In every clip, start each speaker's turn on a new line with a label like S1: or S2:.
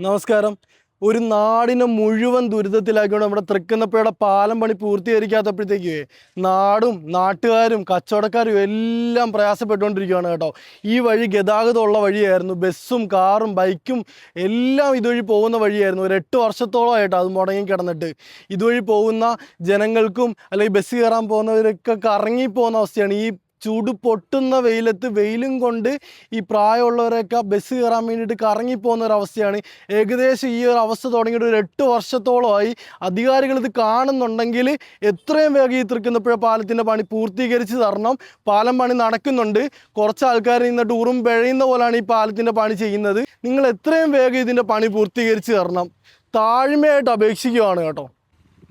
S1: നമസ്കാരം. ഒരു നാടിനെ മുഴുവൻ ദുരിതത്തിലാക്കിക്കൊണ്ട് നമ്മുടെ തൃക്കുന്നപ്പുഴയുടെ പാലം പണി പൂർത്തീകരിക്കാത്തപ്പോഴത്തേക്ക് നാടും നാട്ടുകാരും കച്ചവടക്കാരും എല്ലാം പ്രയാസപ്പെട്ടുകൊണ്ടിരിക്കുകയാണ് കേട്ടോ. ഈ വഴി ഗതാഗതമുള്ള വഴിയായിരുന്നു. ബസ്സും കാറും ബൈക്കും എല്ലാം ഇതുവഴി പോകുന്ന വഴിയായിരുന്നു. ഒരു 8 വർഷത്തോളമായിട്ട് അത് മുടങ്ങി കിടന്നിട്ട് ഇതുവഴി പോകുന്ന ജനങ്ങൾക്കും അല്ലെങ്കിൽ ബസ് കയറാൻ പോകുന്നവരൊക്കെ കറങ്ങിപ്പോകുന്ന അവസ്ഥയാണ്. ഈ ചൂട് പൊട്ടുന്ന വെയിലത്ത് വെയിലും കൊണ്ട് ഈ പ്രായമുള്ളവരൊക്കെ ബസ് കയറാൻ വേണ്ടിയിട്ട് കറങ്ങിപ്പോകുന്ന ഒരവസ്ഥയാണ്. ഏകദേശം ഈ ഒരു അവസ്ഥ തുടങ്ങിയിട്ട് ഒരു 8 വർഷത്തോളമായി. അധികാരികൾ ഇത് കാണുന്നുണ്ടെങ്കിൽ എത്രയും വേഗം ഈ തൃക്കുന്നപ്പുഴ പാലത്തിൻ്റെ പണി പൂർത്തീകരിച്ച് തരണം. പാലം പണി നടക്കുന്നുണ്ട്. കുറച്ച് ആൾക്കാർ നിന്നിട്ട് ഉറും പിഴയുന്ന പോലെയാണ് ഈ പാലത്തിൻ്റെ പണി ചെയ്യുന്നത്. നിങ്ങൾ എത്രയും വേഗം ഇതിൻ്റെ പണി പൂർത്തീകരിച്ച് തരണം. താഴ്മയായിട്ട് അപേക്ഷിക്കുകയാണ് കേട്ടോ.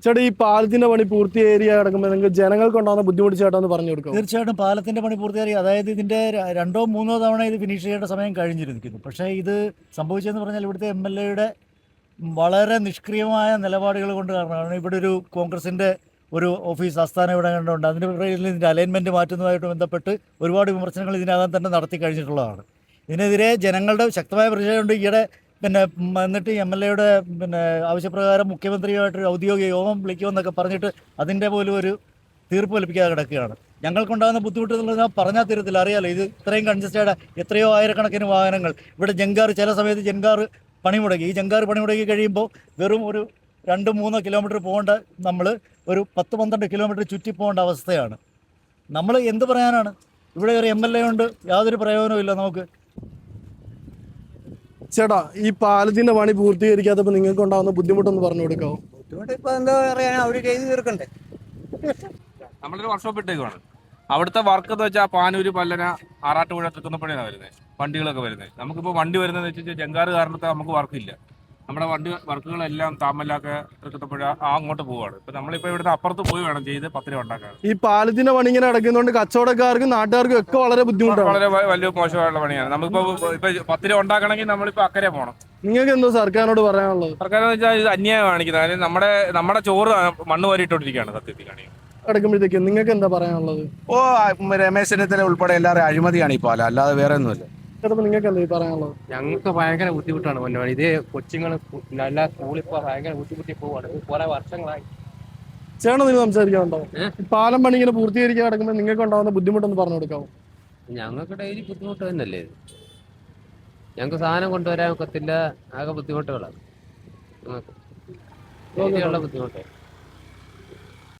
S1: ചേട്ടാ, ഈ പാലത്തിന്റെ പണി പൂർത്തീകരിക്കുക കിടക്കുമ്പോൾ നിങ്ങൾക്ക് ജനങ്ങൾക്കുണ്ടാകുന്ന ബുദ്ധിമുട്ട് ചേട്ടാ ഒന്ന് പറഞ്ഞു കൊടുക്കും?
S2: തീർച്ചയായിട്ടും പാലത്തിന്റെ പണി പൂർത്തിയായി. അതായത് ഇതിന്റെ 2-3 തവണ ഇത് ഫിനിഷ് ചെയ്യേണ്ട സമയം കഴിഞ്ഞിരിക്കുന്നു. പക്ഷേ ഇത് സംഭവിച്ചതെന്ന് പറഞ്ഞാൽ ഇവിടുത്തെ MLA വളരെ നിഷ്ക്രിയമായ നിലപാടുകൾ കൊണ്ട് കാരണമാണ്. ഇവിടെ ഒരു കോൺഗ്രസിന്റെ ഒരു ഓഫീസ് ആസ്ഥാനം ഇവിടെ കണ്ടുണ്ട്. അതിൻ്റെ പേരിൽ ഇതിൻ്റെ അലൈൻമെൻറ്റ് മാറ്റുന്നതുമായിട്ട് ബന്ധപ്പെട്ട് ഒരുപാട് വിമർശനങ്ങൾ ഇതിനകം തന്നെ നടത്തി കഴിഞ്ഞിട്ടുള്ളതാണ്. ഇതിനെതിരെ ജനങ്ങളുടെ ശക്തമായ പ്രതിഷേധമുണ്ട്. ഈയിടെ എന്നിട്ട് MLA ആവശ്യപ്രകാരം മുഖ്യമന്ത്രിയുമായിട്ടൊരു ഔദ്യോഗിക യോഗം വിളിക്കുമെന്നൊക്കെ പറഞ്ഞിട്ട് അതിൻ്റെ പോലും ഒരു തീർപ്പ് ലഭിക്കാതെ കിടക്കുകയാണ്. ഞങ്ങൾക്കുണ്ടാകുന്ന ബുദ്ധിമുട്ട് എന്നുള്ളത് പറഞ്ഞാൽ തീരത്തില്ല. അറിയാലോ, ഇത് ഇത്രയും കൺജസ്റ്റഡ്, എത്രയോ ആയിരക്കണക്കിന് വാഹനങ്ങൾ ഇവിടെ ജങ്കാർ, ചില സമയത്ത് ജങ്കാർ പണിമുടക്കി. ഈ ജങ്കാർ പണിമുടക്കി കഴിയുമ്പോൾ വെറും ഒരു 2-3 കിലോമീറ്റർ പോകേണ്ട നമ്മൾ ഒരു 10-12 കിലോമീറ്റർ ചുറ്റി പോകേണ്ട അവസ്ഥയാണ്. നമ്മൾ എന്ത് പറയാനാണ്? ഇവിടെ ഒരു MLA ഉണ്ട്, യാതൊരു പ്രയോജനവും ഇല്ല നമുക്ക്.
S1: ചേട്ടാ, ഈ പാലത്തിന്റെ പണി പൂർത്തീകരിക്കാത്തപ്പോൾ നിങ്ങൾക്ക് ഉണ്ടാകുന്ന ബുദ്ധിമുട്ടൊന്ന് പറഞ്ഞു കൊടുക്കാവോ?
S3: ബുദ്ധിമുട്ട് ഇപ്പൊ എന്താ പറയാ, അവര് ചെയ്ത് തീർക്കണ്ടേ.
S4: നമ്മളൊരു വർക്ക്ഷോപ്പ് ഇട്ടേക്കുവാണ്. അവിടുത്തെ വർക്ക് എന്ന് വെച്ചാൽ പാനൂര്, പല്ലന, ആറാട്ടുപുഴ, തൃക്കുന്നപ്പുഴയാണ് വരുന്നത് വണ്ടികളൊക്കെ വരുന്നത്. നമുക്കിപ്പോൾ വണ്ടി വരുന്നതെന്ന് വെച്ചാൽ ജങ്കാറ് കാരണത്തെ നമുക്ക് വർക്കില്ല. നമ്മുടെ വണ്ടി വർക്കുകളെല്ലാം താമല്ലാക്ക, തൃക്കുന്നപ്പുഴ അങ്ങോട്ട് പോവുകയാണ്. ഇപ്പം നമ്മളിപ്പോൾ ഇവിടുന്ന് അപ്പുറത്ത് പോയി വേണം ചെയ്ത് 10 രൂപ ഉണ്ടാക്കാൻ.
S1: ഈ പാലത്തിന്റെ പണി ഇങ്ങനെ നടക്കുന്നതുകൊണ്ട് കച്ചവടക്കാർക്കും നാട്ടുകാർക്കും ഒക്കെ വളരെ ബുദ്ധിമുട്ടാണ്.
S4: വളരെ വലിയ മോശമായിട്ടുള്ള പണിയാണ്. നമുക്കിപ്പോൾ 10 രൂപ ഉണ്ടാക്കണമെങ്കിൽ നമ്മളിപ്പോൾ അക്കരെ പോകണം.
S1: നിങ്ങൾക്ക് എന്തോ സർക്കാരിനോട് പറയാനുള്ളത്?
S4: സർക്കാർ എന്ന് വെച്ചാൽ ഇത് അന്യായം കാണിക്കുന്നത്. അതായത് നമ്മുടെ ചോറ് മണ്ണ് വാരിയിട്ടോണ്ടിരിക്കുകയാണ് സത്യത്തിൽ കാണിക്കുന്നത്.
S1: കിടക്കുമ്പോഴത്തേക്കും നിങ്ങൾക്ക് എന്താ പറയാനുള്ളത്?
S5: രമേശ് ചെന്നിത്തല ഉൾപ്പെടെ എല്ലാവരും അഴിമതിയാണ് ഈ പാലം, അല്ലാതെ വേറെ ഒന്നുമില്ല.
S1: നിങ്ങൾക്ക് എന്താ പറയാനുള്ളത്?
S6: ഞങ്ങൾക്ക് ഭയങ്കര ബുദ്ധിമുട്ടാണ് പൊന്നുവാണ്. ഇത് കൊച്ചുങ്ങൾ നല്ല സ്കൂളിൽ ഇപ്പോൾ ഭയങ്കര ബുദ്ധിമുട്ടി പോവാണ്. കുറെ വർഷങ്ങളായി.
S1: ചേട്ടൻ നിങ്ങൾ സംസാരിക്കാനുണ്ടോ? പാലം പണി ഇങ്ങനെ പൂർത്തീകരിക്കാൻ കിടക്കുമ്പോൾ നിങ്ങൾക്ക് ഉണ്ടാകുന്ന ബുദ്ധിമുട്ടൊന്ന് പറഞ്ഞു കൊടുക്കാവോ?
S6: ഞങ്ങൾക്ക് ഡെയിലി ബുദ്ധിമുട്ട് തന്നെയല്ലേ ഇത്. ഞങ്ങൾക്ക് സാധനം കൊണ്ടുവരാൻ ഒക്കത്തില്ല. ആകെ ബുദ്ധിമുട്ടുകളാണ് ഞങ്ങൾക്ക്. ഡെയിലിയുള്ള ബുദ്ധിമുട്ട്.